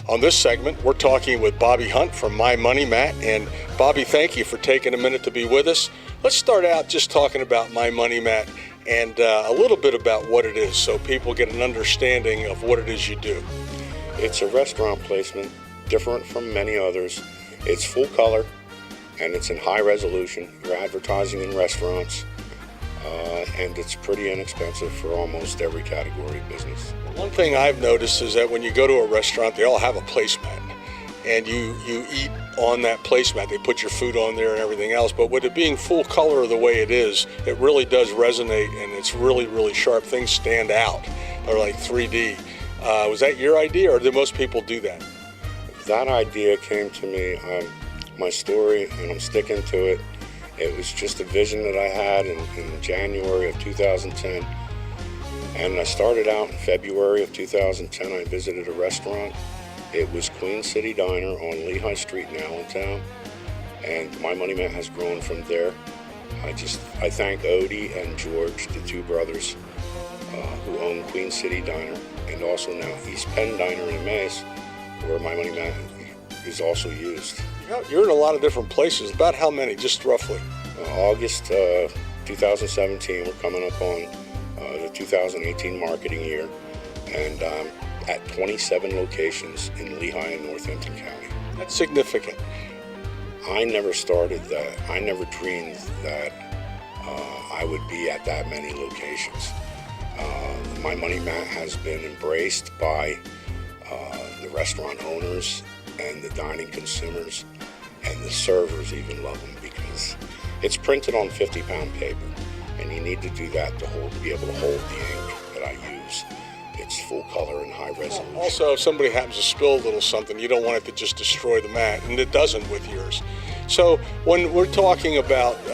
On this segment, we're talking with Bobby Hunt from My Money Mat. And Bobby, thank you for taking a minute to be with us. Let's start out just talking about My Money Mat and a little bit about what it is so people get an understanding of what it is you do. It's a restaurant placement, different from many others. It's full color and it's in high resolution. You're advertising in restaurants and it's pretty inexpensive for almost every category of business. One thing I've noticed is that when you go to a restaurant, they all have a placemat, and you eat on that placemat. They put your food on there and everything else, but with it being full color the way it is, it really does resonate, and it's really, really sharp. Things stand out. They're like 3D. Was that your idea, or do most people do that? That idea came to me, my story, and I'm sticking to it. It was just a vision that I had in January of 2010. And I started out in February of 2010. I visited a restaurant. It was Queen City Diner on Lehigh Street in Allentown. And My Money Mat has grown from there. I thank Odie and George, the two brothers who own Queen City Diner, and also now East Penn Diner in Emmaus, where My Money Mat is also used. You're in a lot of different places. About how many, just roughly? August 2017, we're coming up on the 2018 marketing year, and at 27 locations in Lehigh and Northampton County. That's significant. I never started that. I never dreamed that I would be at that many locations. My Money Mat has been embraced by the restaurant owners and the dining consumers, and the servers even love them because it's printed on 50-pound paper, and you need to do that to be able to hold the ink that I use. It's full color and high resolution. Also, if somebody happens to spill a little something, you don't want it to just destroy the mat, and it doesn't with yours. So when we're talking about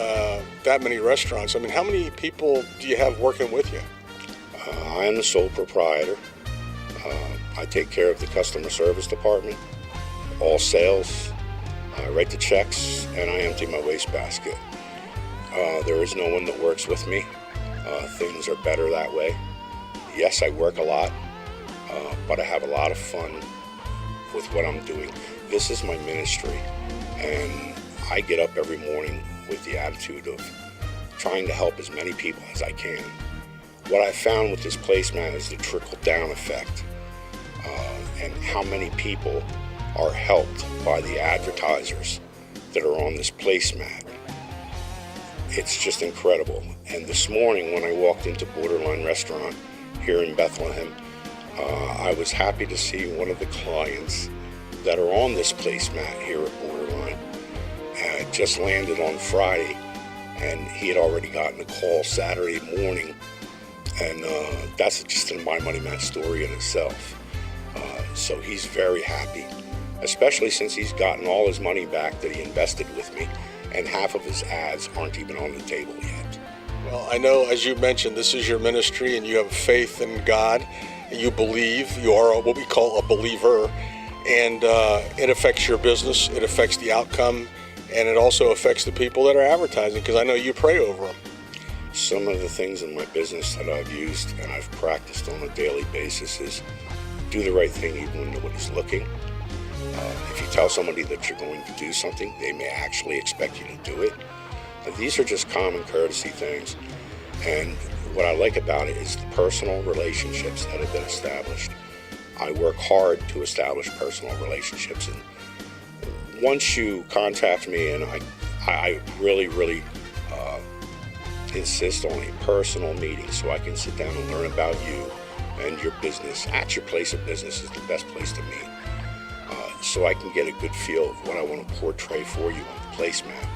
that many restaurants, I mean, how many people do you have working with you? I am the sole proprietor. I take care of the customer service department, all sales. I write the checks, and I empty my wastebasket. There is no one that works with me. Things are better that way. Yes, I work a lot, but I have a lot of fun with what I'm doing. This is my ministry, and I get up every morning with the attitude of trying to help as many people as I can. What I found with this placemat is the trickle-down effect, and how many people are helped by the advertisers that are on this placemat. It's just incredible. And this morning when I walked into Borderline Restaurant here in Bethlehem, I was happy to see one of the clients that are on this placemat here at Borderline just landed on Friday, and he had already gotten a call Saturday morning, and that's just a My Money Mat story in itself. So he's very happy, especially since he's gotten all his money back that he invested with me, and half of his ads aren't even on the table yet. Well, I know, as you mentioned, this is your ministry, and you have faith in God. You believe. You are what we call a believer, and it affects your business. It affects the outcome, and it also affects the people that are advertising, because I know you pray over them. Some of the things in my business that I've used and I've practiced on a daily basis is do the right thing even when nobody's looking. If you tell somebody that you're going to do something, they may actually expect you to do it. But these are just common courtesy things. And what I like about it is the personal relationships that have been established. I work hard to establish personal relationships. And once you contact me, and I really insist on a personal meeting so I can sit down and learn about you and your business. At your place of business is the best place to meet. So I can get a good feel of what I want to portray for you on the placemat,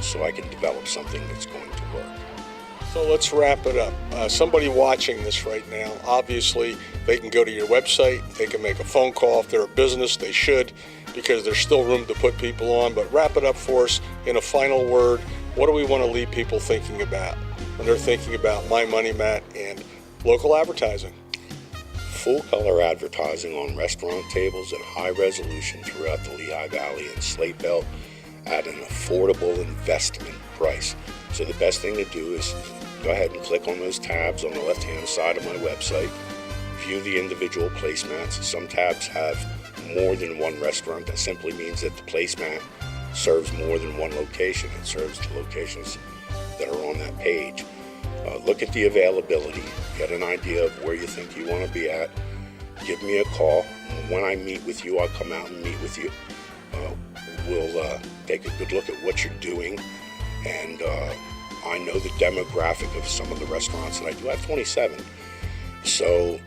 so I can develop something that's going to work. So let's wrap it up. Somebody watching this right now, obviously they can go to your website, they can make a phone call. If they're a business, they should, because there's still room to put people on. But wrap it up for us in a final word. What do we want to leave people thinking about when they're thinking about My Money Mat and local advertising? Full color advertising on restaurant tables at high resolution throughout the Lehigh Valley and Slate Belt at an affordable investment price. So the best thing to do is go ahead and click on those tabs on the left-hand side of my website. Review the individual placemats. Some tabs have more than one restaurant. That simply means that the placemat serves more than one location. It serves the locations that are on that page. Look at the availability, get an idea of where you think you want to be at. Give me a call. When I meet with you, I'll come out and meet with you. We'll take a good look at what you're doing, and I know the demographic of some of the restaurants that I do. I have 27, so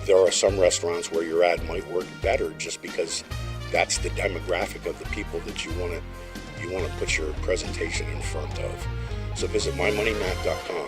there are some restaurants where your ad might work better just because that's the demographic of the people that you want to put your presentation in front of. So visit mymoneymat.com.